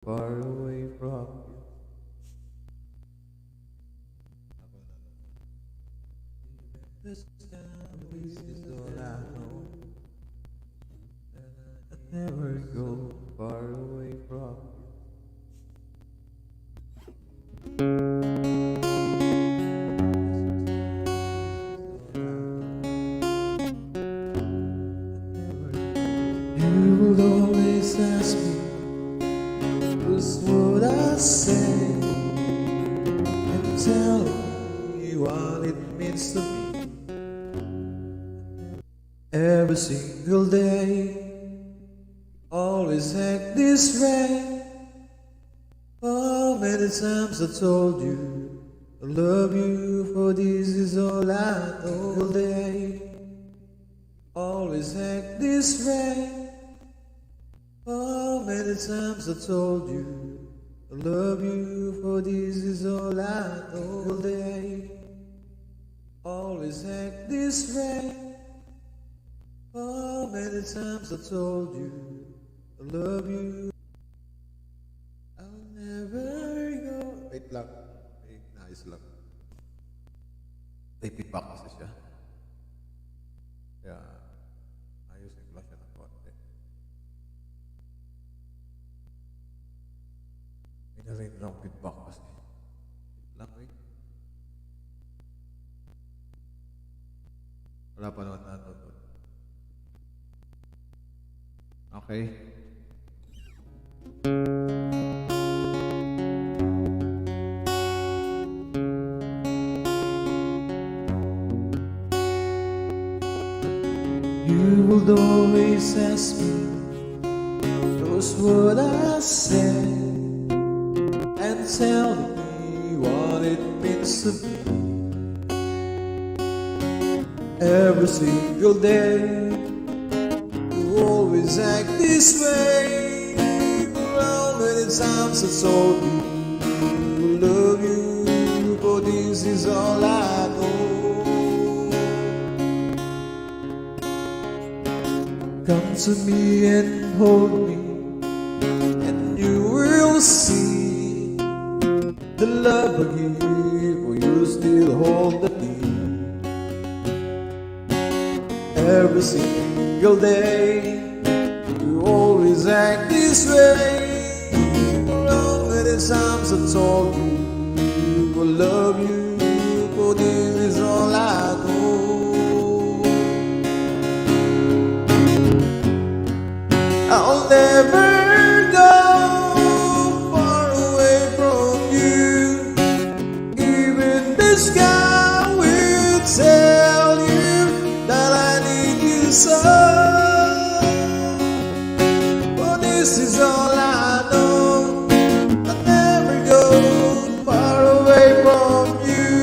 far away from you. This is all I know. I never go far away from you. You will always ask me, just what I say, and tell me what it means to me. Every single day, always act this way. How many times I told you I love you, for this is all I know. All day, always act this way. How many times I told you I love you, for this is all I know. All day, always act this way. How many times I told you I love you. I'll never go. Wait lang. May nais lang. May feedback kasi siya. Kaya ayusin ko lang siya ng konti. May narinig lang feedback kasi. Wait lang, wait. Wala pa naman nanonood. Okay. You will always ask me just what I said, and tell me what it means to me. Every single day, always act this way. How many times I told you I love you, for this is all I know. Come to me and hold me, and you will see the love I give, for you still hold the me. Every single day, you always act this way. How many times I told you I love you, for this is all I know. I'll never go far away from you. Even the sky will tell you that I need you so. This is all I know. I'll never go far away from you.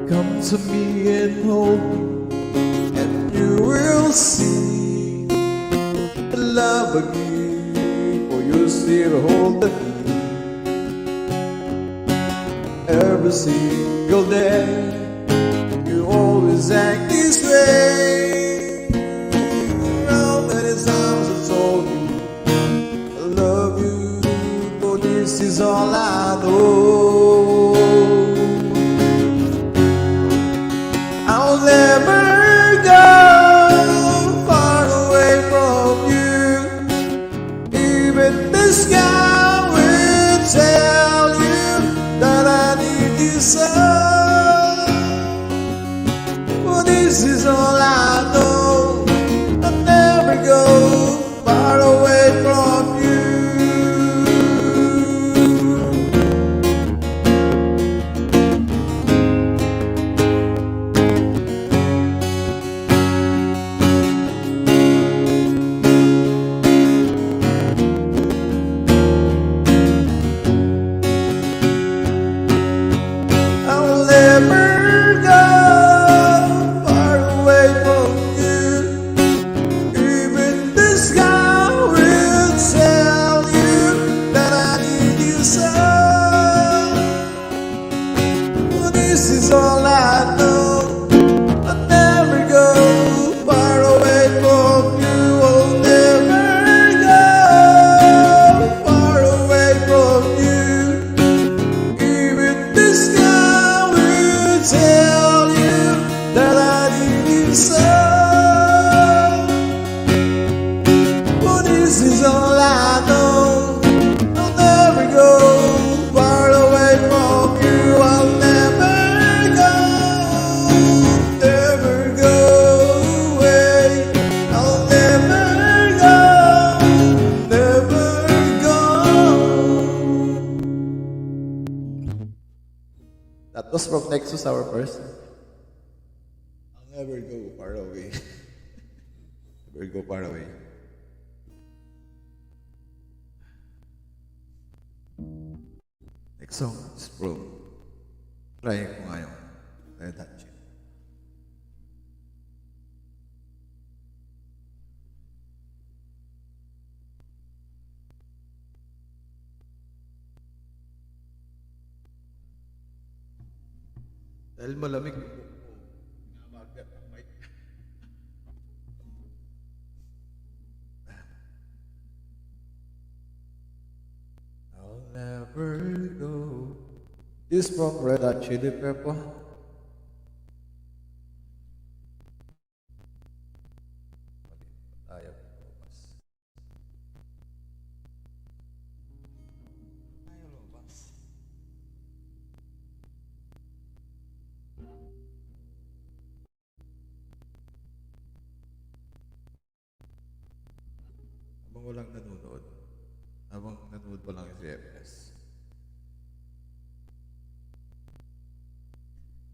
Come to me and hold me, and you will see the love I give, for you still hold the me. Every single day, you always act this way. How many times I told you I love you, for this is all I know. I'll never go far away from you. Even the sky will tell you that I need you so. This is all I know. I'll never go far away from you. was from Nexus, our person. I'll never go far away. Never go far away. Next song is from Try ko ngayon. Red Hot Chili. Dahil malamig yung buhok ko, namagat ang mic. I'll never go. This from Red Hot Chili Pepper. Ayaw lumabas. Ayaw lumabas. Habang walang nanonood. Habang nanonood pa lang yung CFS.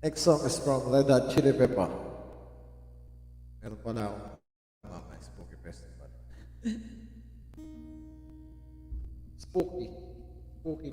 Next song is from Red Hot Chili Pepper. Meron pala akong mga Spooky Festival. Spooky. Spooky.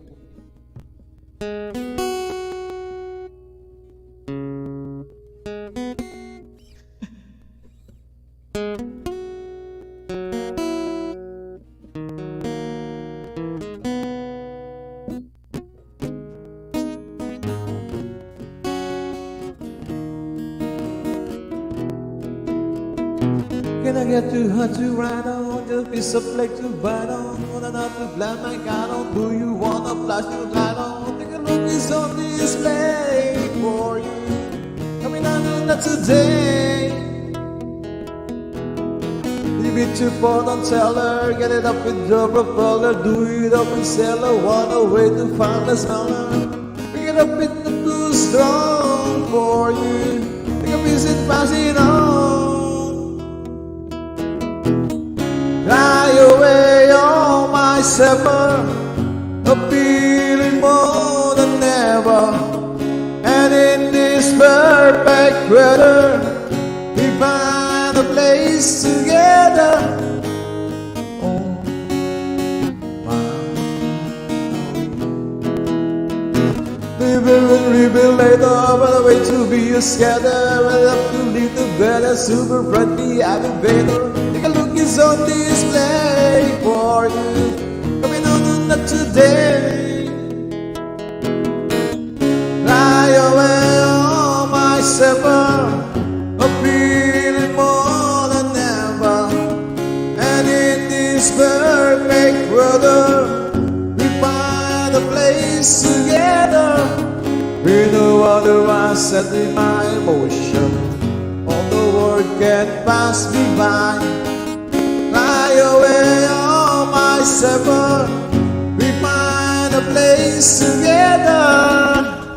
Can I get too hot to ride on? Just be so black to bite on. Wanna not to blind my God on. Do you wanna flash your light on? Take a look, it's on display for you. Coming out on that today. Leave it to port on teller. Get it up with the propeller. Do it up with cellar. Want a way to find the summer. Pick it up with the blue strong for you. Take a visit, pass it on. Fly away all my summer, a feeling more than ever. And in this perfect weather, we find a place together. Oh, my. Rebuild later, but a way to be a scatter. Well, up to leave the better, super friendly, I'm a better. Take a look, it's on display for you. Coming on not today. Fly away all my summer, a feeling more than ever. And in this perfect weather, we find a place together. We know otherwise set in my emotion. All the world can pass me by. Fly away all my summer, we find a place together.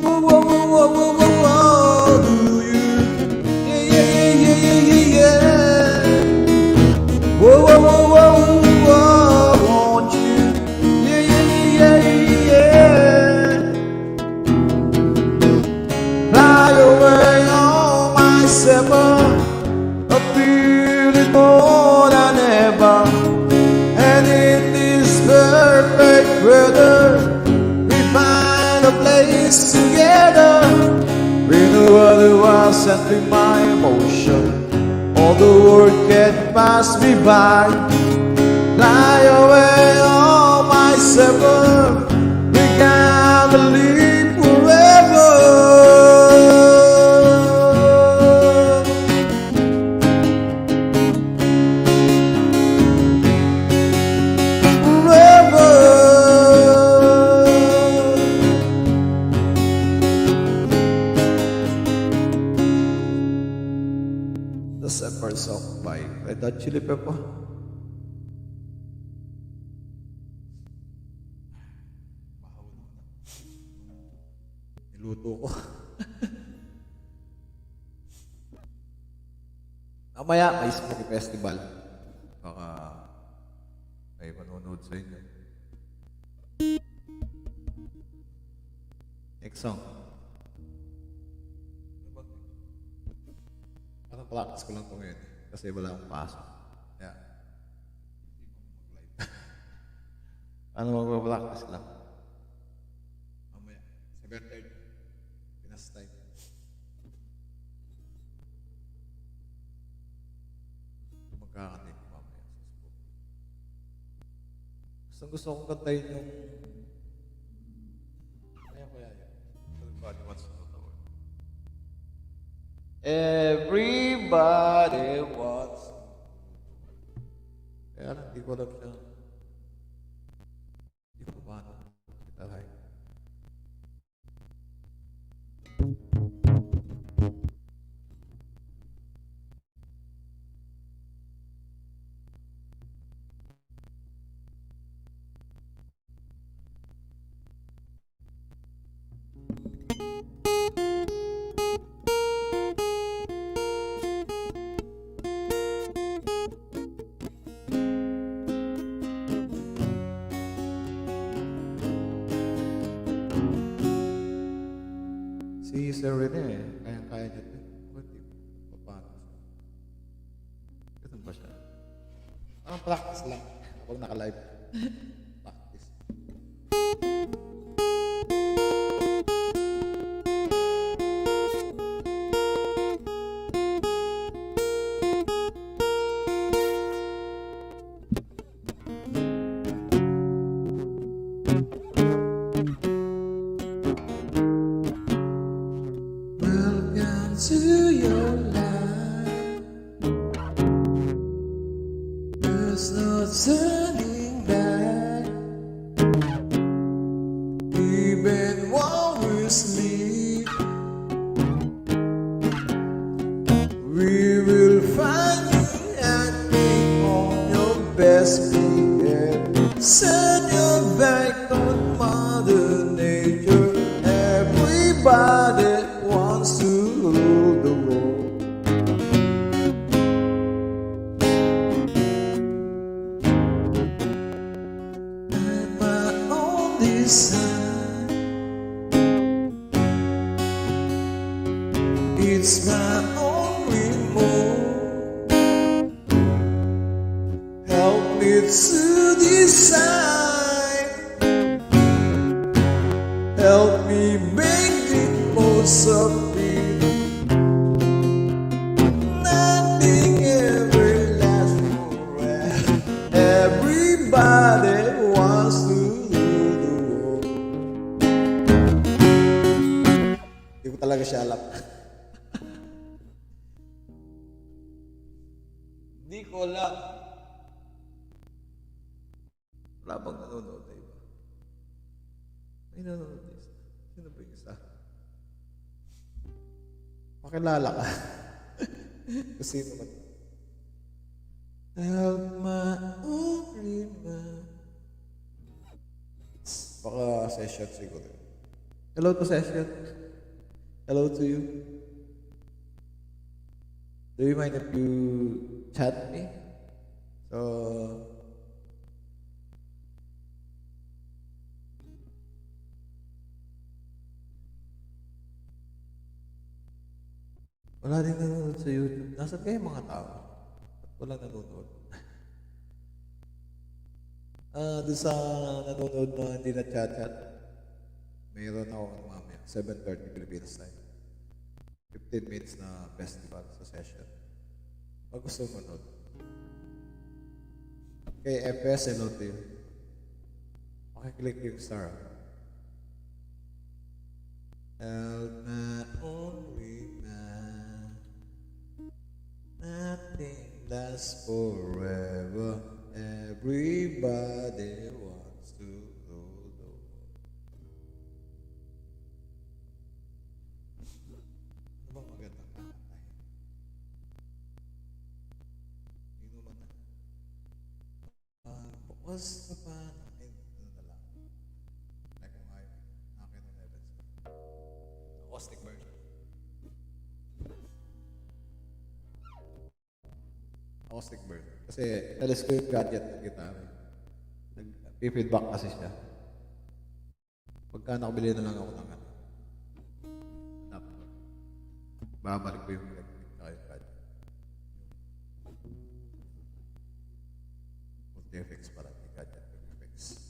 Whoa, whoa, whoa, whoa, whoa, whoa, whoa, do you? Yeah, yeah, yeah, yeah, yeah, yeah, yeah. Whoa, whoa, whoa, whoa. A feeling more than ever. And in this perfect weather, we find a place together. We know otherwise and my emotion. All the world can pass me by. Fly away all my summer, we gotta live forever. The September song by Red Hot Chili Pepper. Niluto ko. Mamaya, may Spooky Festival. Baka may manonood sa inyo. Next song. Parang practice ko lang po ngayon. Kasi wala akong pasok. Yeah. Ano mag-practice lang? Mamaya. 7:30. Pinas time. Magkakanin ko mamaya sa school. Gusto kong kantayin yung... Kaya yun. Everybody wants to know the word. Everybody wants to. Kaya lang, di ko alam siya. Di ko paano. Itahay. Si Sir Rene, kaya-kaya niya ito. Ba't di ko paano siya? Ganun ba siya? Practice lang. Kapag naka-live. Practice. Welcome to your life. There's no turning back. Even while we sleep, we will find you acting on your best behavior. Set your back on Mother Nature. Everybody wants to rule the world. And my only son, it's my only remote. Help me to decide. Help me make the most of it. Nothing ever lasts forever. Everybody wants to rule the world. Hindi ko talaga siya alam. Hindi ko alam. Wala bang nanonood na iba? May nanonood na isa. Sino ba yung isa? Makilala ka. Kung sino man. Help my only man. Baka session siguro. Hello to session. Hello to you. Do you mind if you chat me? So, wala din nanonood sa YouTube. Nasaan kayo mga tao? Ba't walang nanonood? Doon sa nanonood na hindi na chat-chat, mayroon ako mamaya, 7:30 Philippines time. 15 minutes na festival sa session. Pag gusto mo manood. Kay FS, hello to you. Pakiclick yung star. Help my only man. Nothing lasts forever. Everybody wants to rule the world. Ano bang magandang kakantay? Hindi naman na. Bukas ka pa. Ay, ano na lang. Like kung ayaw. Akin ang Evans. Acoustic version. acoustic version. Kasi talis ko yung gadget ng gitara. Nag-feedback kasi siya. Pagka nakabili na lang ako ng ano, adapter. Babalik ko yung electric tsaka yung gadget. Multi-effects para yung gadget yung effects.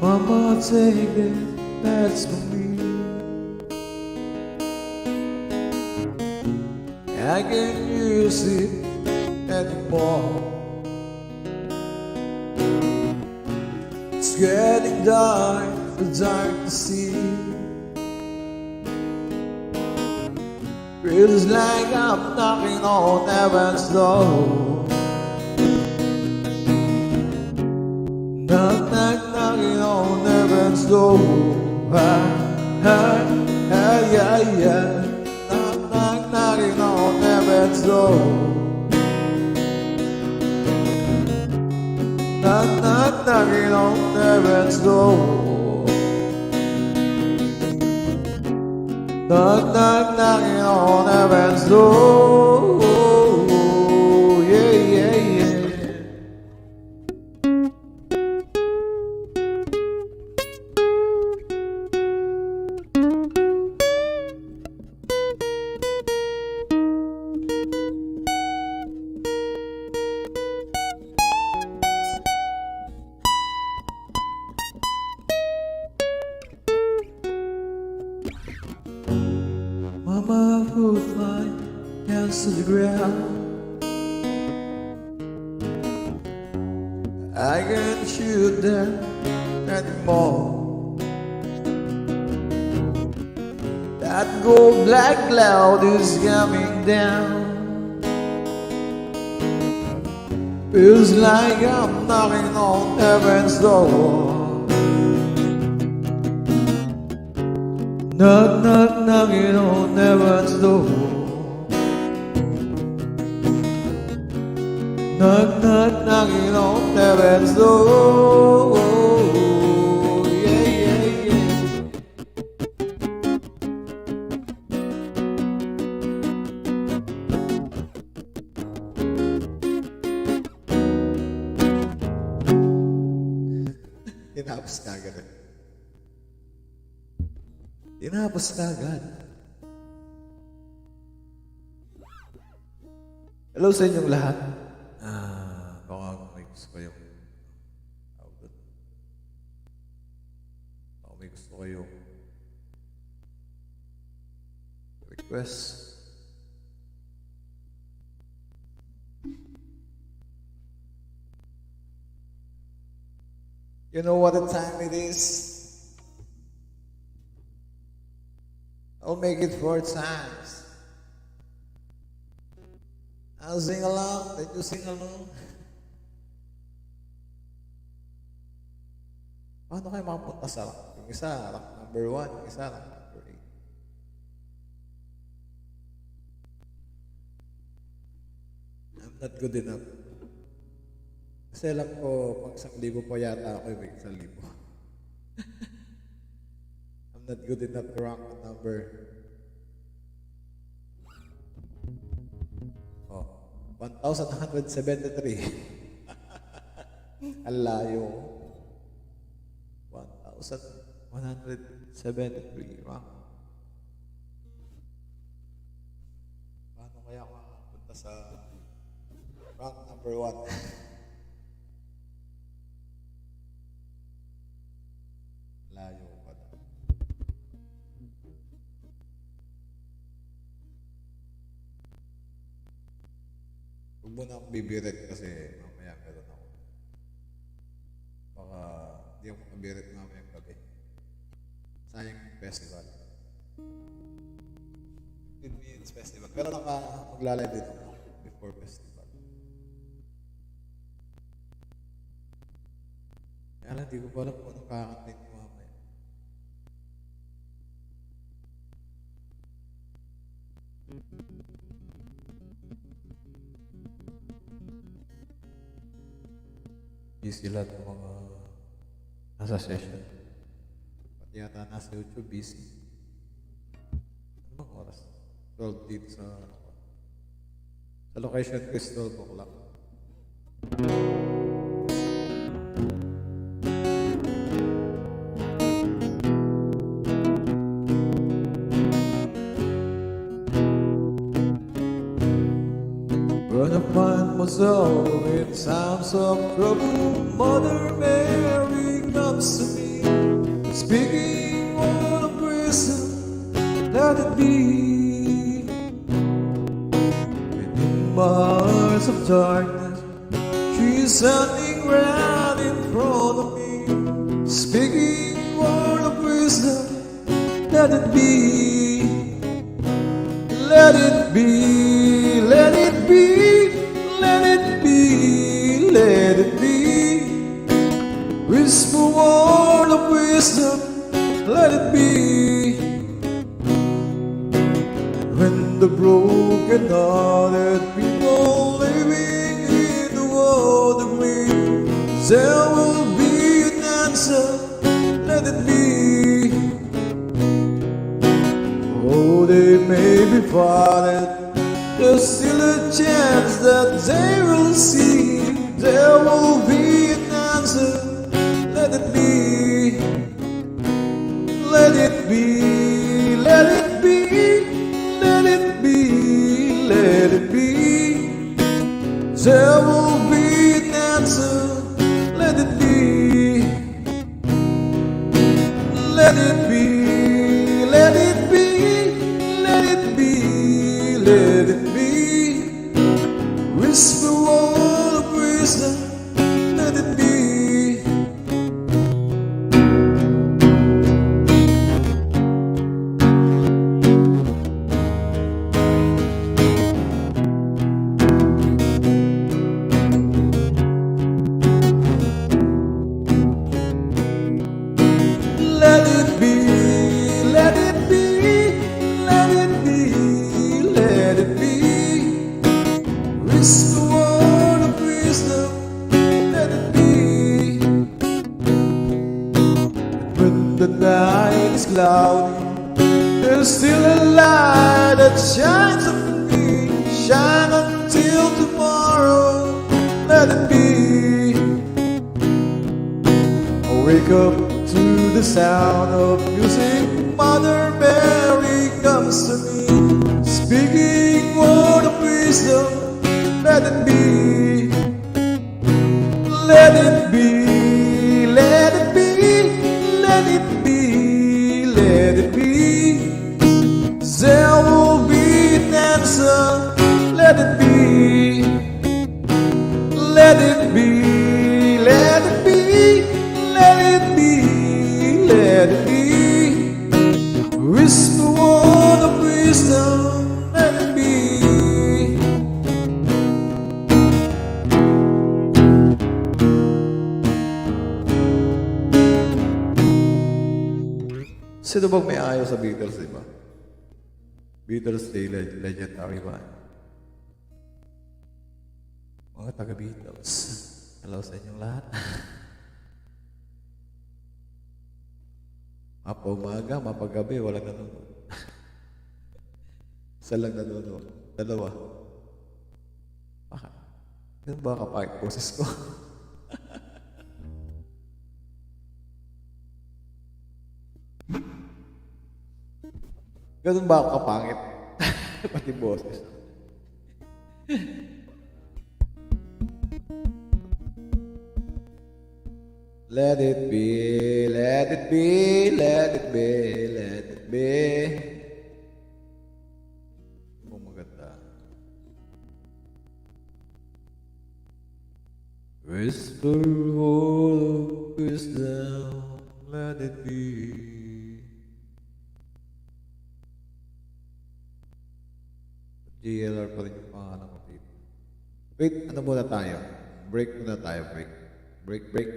Mama, take it, that's for me. I can't use it anymore. It's getting dark, the dark to see. Feels like I'm knocking on heaven's door. Knock, knock, knocking on heaven's door. Yeah, yeah. Knock, knock, knocking on heaven's door. Knock, knock, knocking on heaven's door. Knock, knock, knocking on heaven's door. Yeah, yeah, yeah. Mama put my hands to the ground. I can't shoot them anymore. That gold black cloud is coming down. Feels like I'm knocking on heaven's door. Knock, knock, knocking on heaven's door. Knock, knock, knocking on heaven's door. Yeah, yeah, yeah. Tinapos ka agad. Tinapos ka agad. Hello sa inyong lahat. Baka may gusto kayong baka may gusto kayong request. You know what the time it is? I'll make it 4 times. I'll sing along, then you sing along. Paano kayo makapunta sa rank? Yung isa, rank number 1, yung isa, rank number 8. I'm not good enough. Kasi alam ko, pag 1,000 po yata ako, may 1,000. I'm not good enough to rank the number. Oh, 1,173. Ang layo. 1,173 rank. Paano kaya ako makapunta sa rank number 1? Layo pa na. Huwag mo na akong bibirit kasi mamaya meron ako. Baka di ako makabirit mamaya gabi. Sayang yung festival. 15 minutes festival. Pero magla-live din ako before festival. Kaya lang, di ko pa alam kung anong kakantin ko mamaya. Busy lahat ng mga nasa session. Pati yata nasa YouTube, busy. Ano bang oras? 12 dito sa sa location ko is 12 o'clock. When I find myself in times of trouble, Mother Mary comes to me, speaking word of wisdom, let it be. And in my hours of darkness, she's standing right in front of me, speaking word of wisdom, let it be. Let it be, let it be, let it be, let it be. Whisper word of wisdom, let it be. And when the broken hearted people living in the world agree, there will be an answer, let it be. Oh, they may be parted, there's still a chance that they will see. There will be an answer, let it be. Let it be, let it be, let it be, let it be. There will be an answer, let it be. Let it be, let it be. Let it be. Whisper word of wisdom, let it be. Let it be, let it be, let it be, let it be. Whisper word of wisdom, let it be. When the night is cloudy, there's still a light that shines on me. Shine until tomorrow, let it be. I wake up to the sound of music. Mother Mary comes to me, speaking word of wisdom, let it be. Let it be, let it be, let it be, let it be. There will be an answer, let it be. Let it be, let it be, let it be, let it be. Whisper word of wisdom, let it be. Sino bang may ayaw sa Beatles, di ba? Beatles Day, legendary ba? Mga taga-Beatles, hello sa inyong lahat. Mapaumaga, mapagabi, walang nanonood. Isa lang nanonood. Dalawa. Bakit? Ganun ba kapahit boses ko? Ganun ba ako kapangit? Pati boses. Let it be, let it be, let it be, let it be. Oh, maganda. Whisper word of wisdom, let it be. GLR pa rin yung pangalan ko dito. Wait, ano muna tayo? Break muna tayo, break. Break.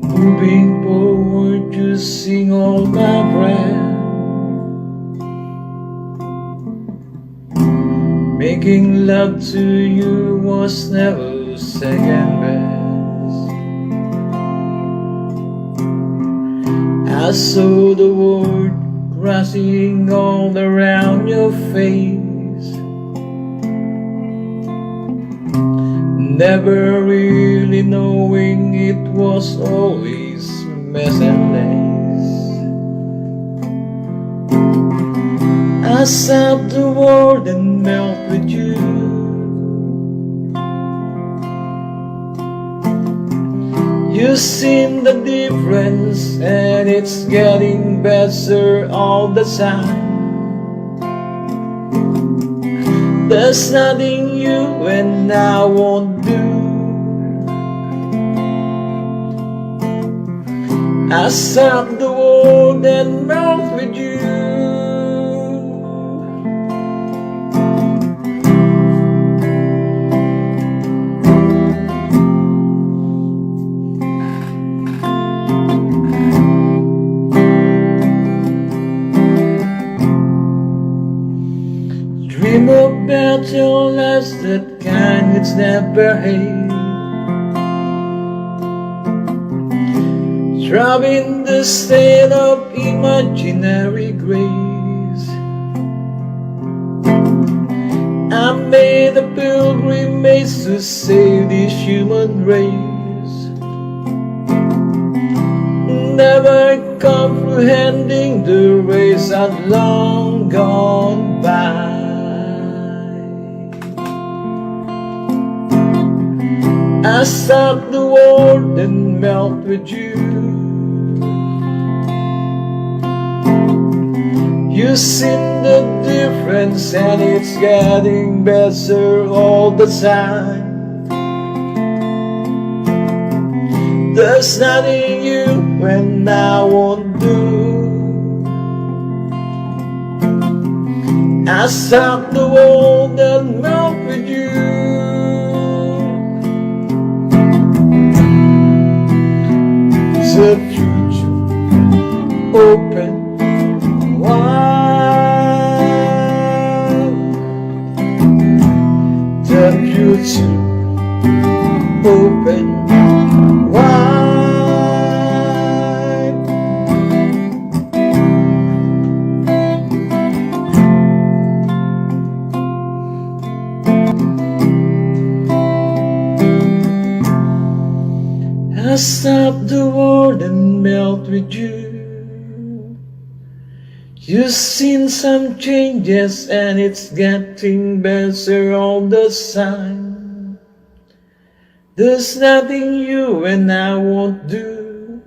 Moving forward, using all my breath, making love to you was never second best. I saw the world crashing all around your face, never really knowing it was always mess and lace. I saw the world and melt with you. You seen the difference, and it's getting better all the time. There's nothing you and I won't do. I saw the world and melt with you. Dream about your life, that kind it's never hate. Driving the state of imaginary grace. I made a pilgrimage to save this human race, never comprehending the race I'd long gone by. I saw the world and melt with you. You seen the difference, and it's getting better all the time. There's nothing you and I won't do. I saw the world and melt with you. The future open wide. The future open wide. I stop the world and melt with you. You've seen some changes, and it's getting better all the time. There's nothing you and I won't do.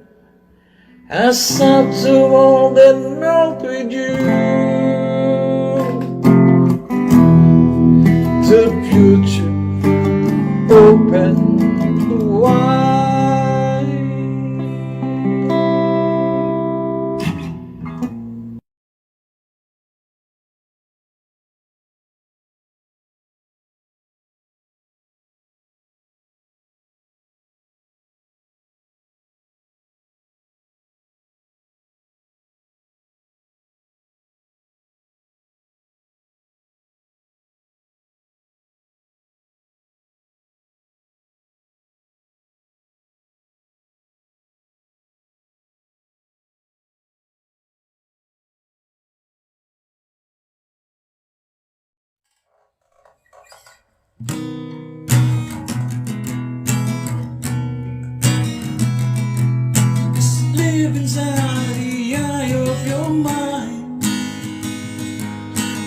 I stop the world and melt with you. The future open wide. Live inside the eye of your mind.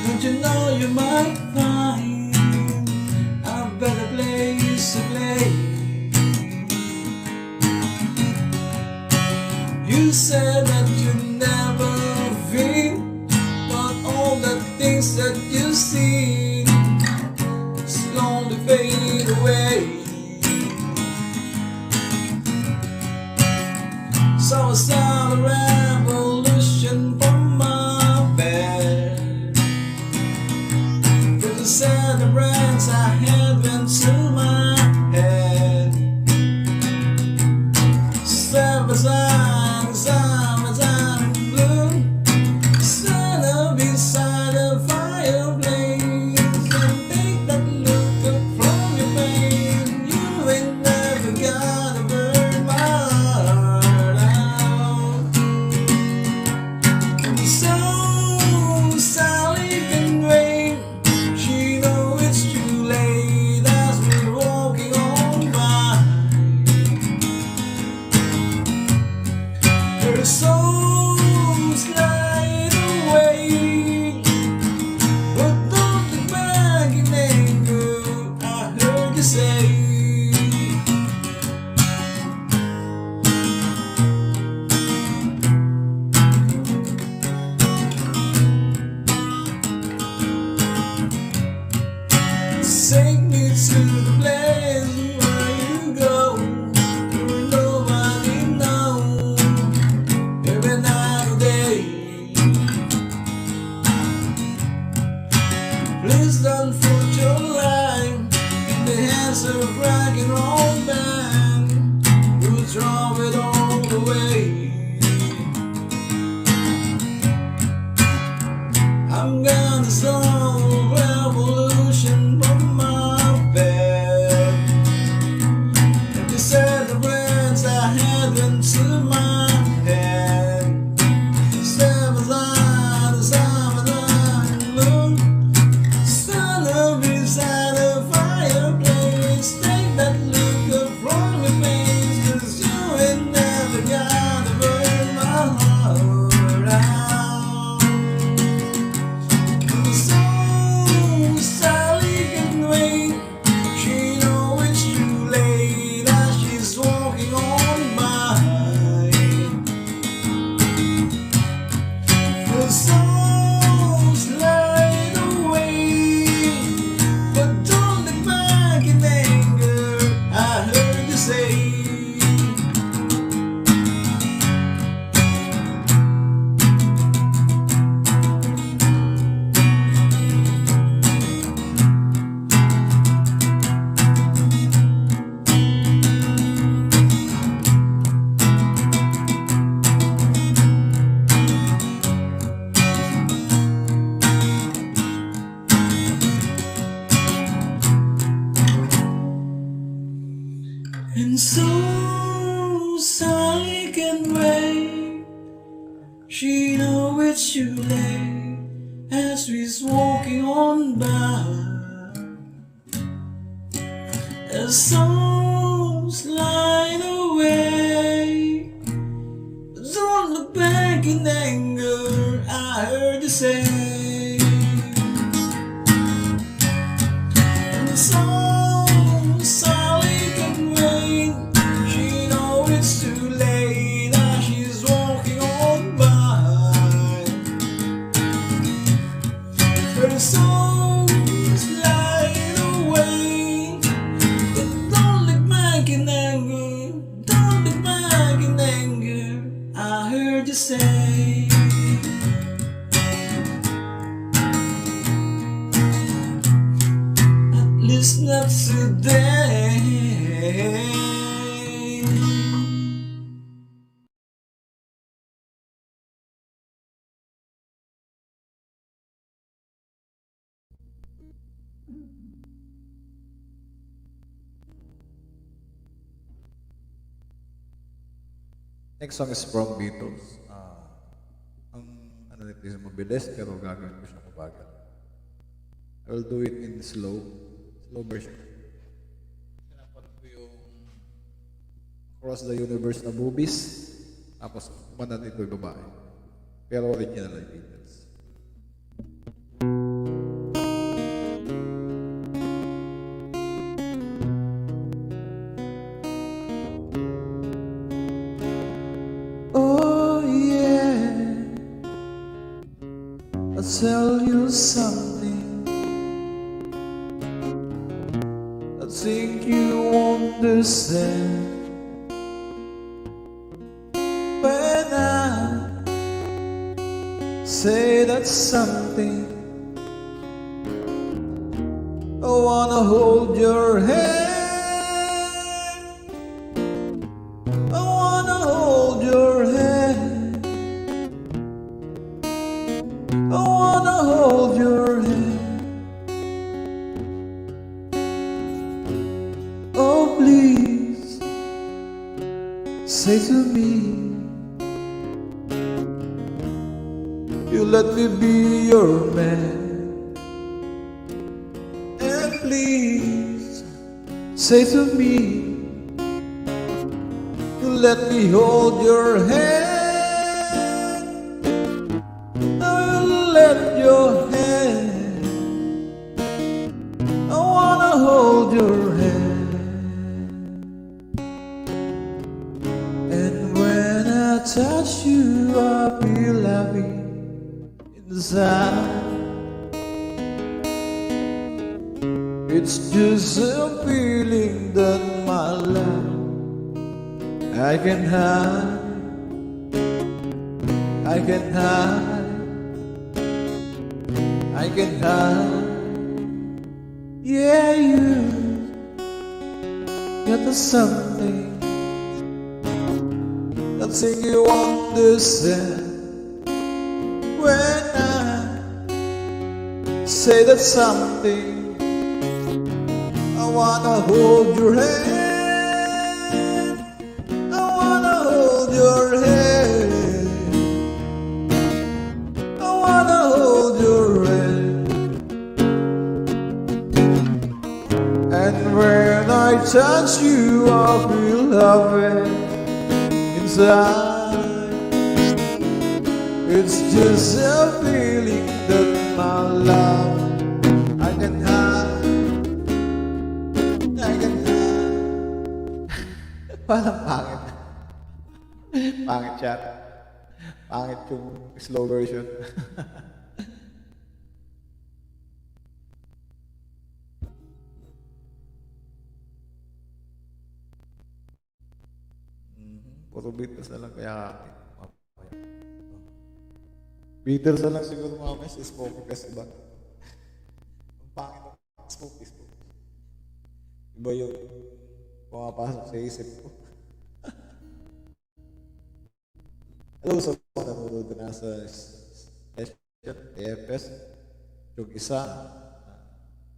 Don't you know you might find a better place to play? You said that you'd never feel, but all the things that you see, slowly fade plans I had went to my head. Step aside, summertime blue, stand up beside the fireplace and take that look up from your face. You ain't never gonna burn my heart out. So Sally can wait. She knows it's too late as we're walking on by. Her soul's slide away, but don't look back in anger, I heard you say. Take me to the place where you go, where nobody knows, every night or day. Please don't put your life in the hands of a rock and roll band who drove it all the way. I'm gonna start a revolution from my bed. And you said the words I had into my head. Step aside, the summertime moon, stand up beside the fireplace. Take that look up from your face, 'cause you ain't never gonna burn my heart out. So Sally can wait. She knows it's too late as she's walking on by. The souls slide away, but don't look back in anger, I heard you say. And so Sally can wait. She knows it's too late as she's walking on by. As songs slide away, don't look back in anger, I heard you say. And so Sally can wait. She knows it's too late as she's walking on by. Her songs slide away, but don't look back in anger, don't look back in anger, I heard you say. At least not today. Next song is from Beatles. Ang ano nito is mabilis pero gagawin ko siya mabagal. I will do it in slow version. Sinapan ko yung Across the Universe na boobies. Tapos kumanan ito yung babae. Pero original ay Beatles. Oh yeah, I'll tell you something I think you understand. When I say that something, oh wanna hold your hand. I wanna hold your hand. I wanna hold your hand. Oh, please say to me, you let me be your man. And please say to me, you let me hold your hand. I will let your hand. I wanna hold your hand. And when I touch you, I feel happy inside. It's just a feeling that my life I can hide, I can hide, I can hide. Yeah, you got the something, that thing you understand. When I say that something, I wanna hold your hand. I wanna hold your hand. I wanna hold your hand. And when I touch you, I feel happy inside. It's just a feeling that my love I can hide, I can hide. Parang pangit. Pangit siya. Pangit yung slow version. Puro Beatles na lang kaya Beatles na lang siguro mga mes, Smokey Festival. Ang pangit ng Smokey. Iba yung pumapasok sa isip ko. Hello sa mga nanonood na sa session, AFS. Yung isa,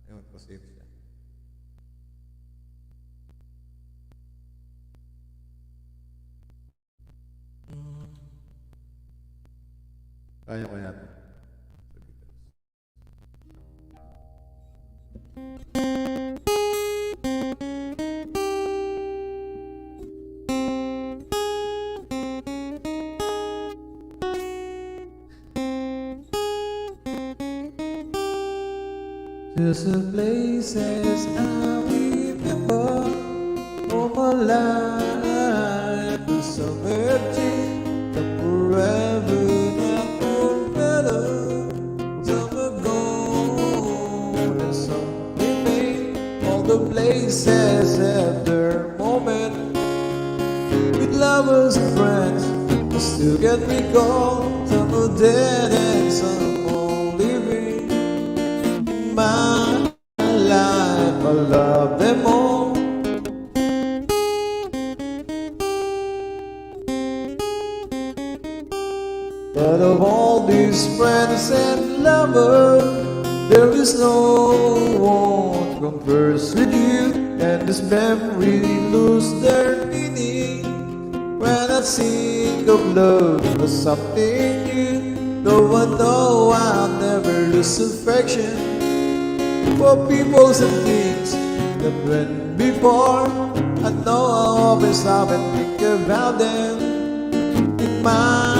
ewan ko sino siya. Kaya ko yan. Just the places I remember all my life, the summer tea, the forever that were better. Some are gone and some remain. All the places have their moment. With lovers and friends, they still get me gone. Some are dead and some are living. My life, I love them all. But of all these friends and lovers, there is no one compares with you. And this memory lose their meaning when I think of love as something new. No one know I'll never lose affection for people and things that went before. I know I'll always stop and think about them. In my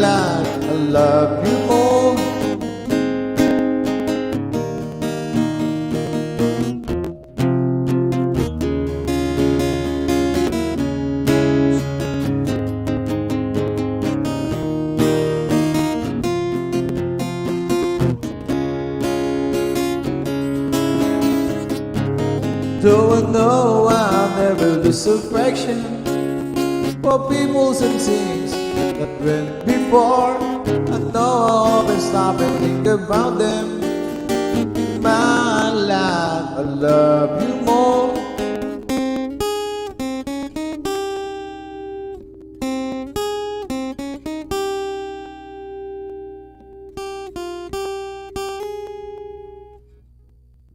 life, I love you more. Though I know I'll never lose affection for peoples and things that went before. I know I'll always stop and think about them. In my life, I love you more.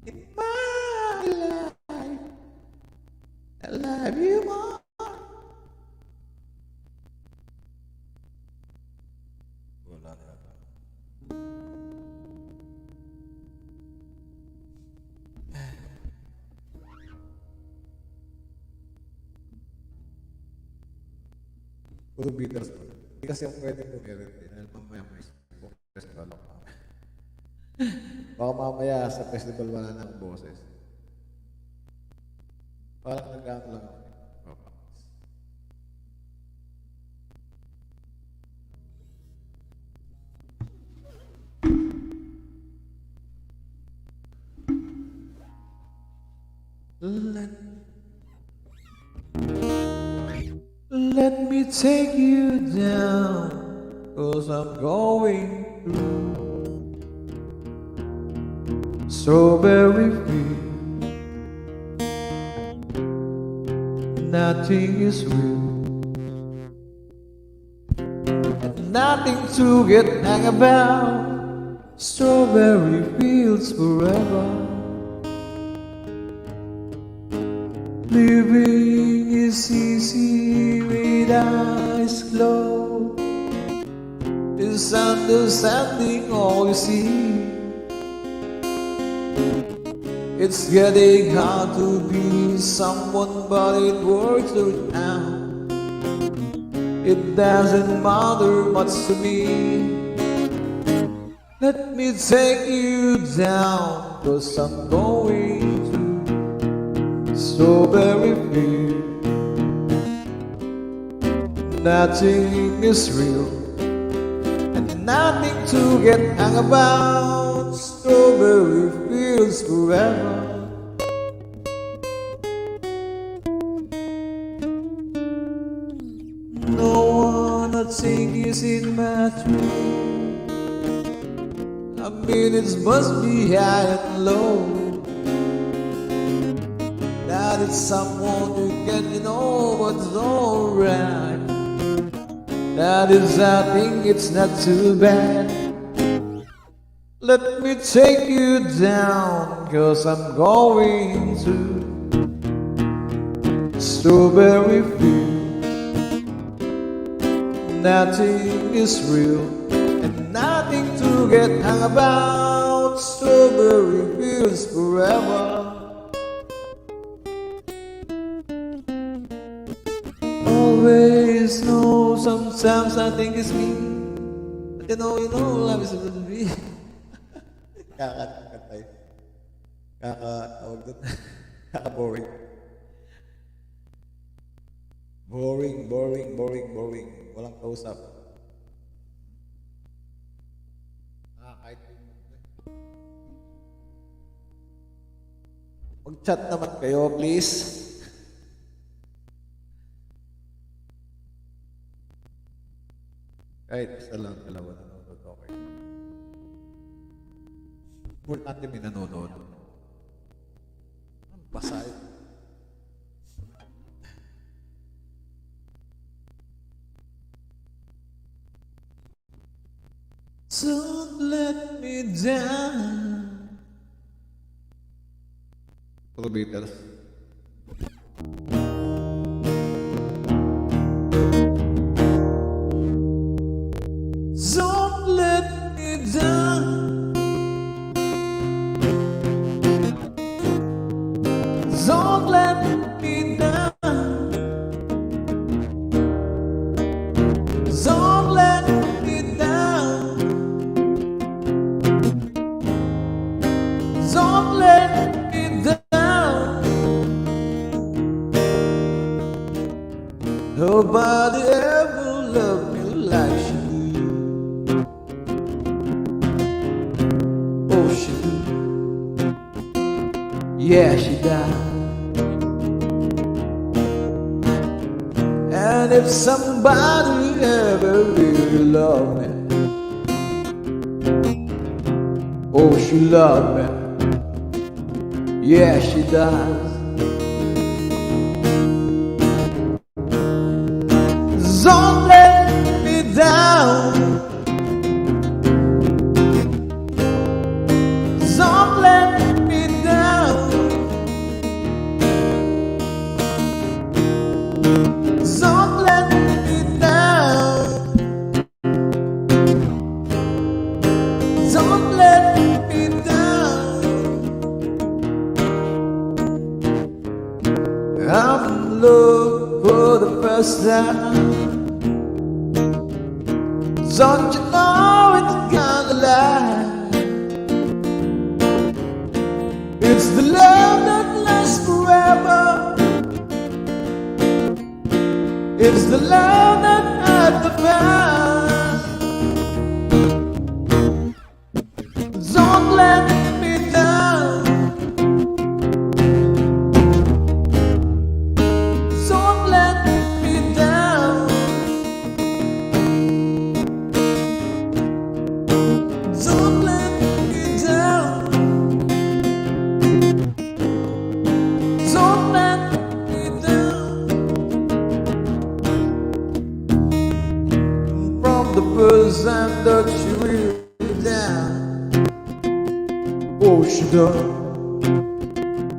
In my life, I love you more. Wala na yata. Puro Beatles po. Hindi kasi ako pwede pumirit eh. Dahil mamaya may festival ako. Baka mamaya sa festival wala na akong boses. Parang nag-ano lang ako. Let me take you down, 'cause I'm going through strawberry field. Nothing is real, and nothing to get hang about. Strawberry fields forever. Living is easy with eyes closed. Is understanding all you see. It's getting hard to be someone, but it works out. It doesn't matter much to me. Let me take you down, 'cause I'm going to strawberry field. Nothing is real, and nothing to get hung about. Strawberry fields forever. No one, nothing is in my dream. I mean, it must be high and low. That it's someone you can, but it's alright. That is, I think it's not too bad. Let me take you down, 'cause I'm going to strawberry field. Nothing is real, and nothing to get hung about. Strawberry fields forever. Always know, sometimes I think it's me, but love is supposed to be. Kakatay. Tawag doon. Kaka-boring. Boring. Walang kausap. Kahit mag-chat naman kayo, please. Kahit isa lang, dalawa nanonood, okay. Importante may nanonood. Ang basay. Don't let me down. Puro Beatles. Don't let me down. Don't let me down. Don't let me down. Don't let me down. Nobody ever loved me like she. Yeah, she died. And if somebody ever really loved me, oh, she loved me. Yeah, she does. Don't let me down. Don't let me down. Don't let me down. Don't let me down. I'm in love for the first time. Don't you know it's kinda lie? It's the love that lasts forever. It's the love that had the power. Don't let me down. Don't let me down. Don't let me down. Don't let me down. From the first time that she will down. Oh, she does.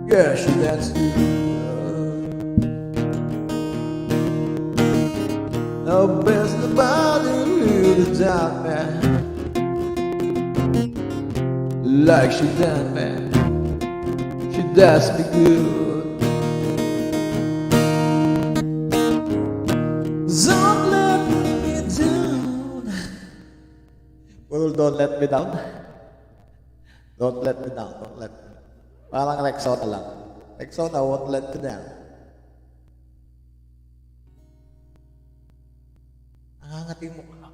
Yeah, she does. No best nobody really down, man. Like she done, man. She does me good. Don't let me down. Well, don't let me down. Don't let me down. Don't let me down. Parang Rexona lang. Rexona won't let me down. Nakangati mo ka.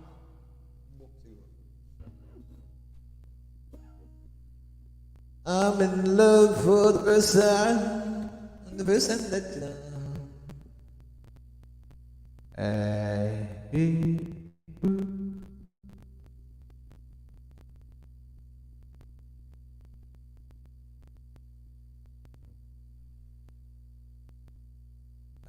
I'm in love for the first time. The first time that you know. Hey.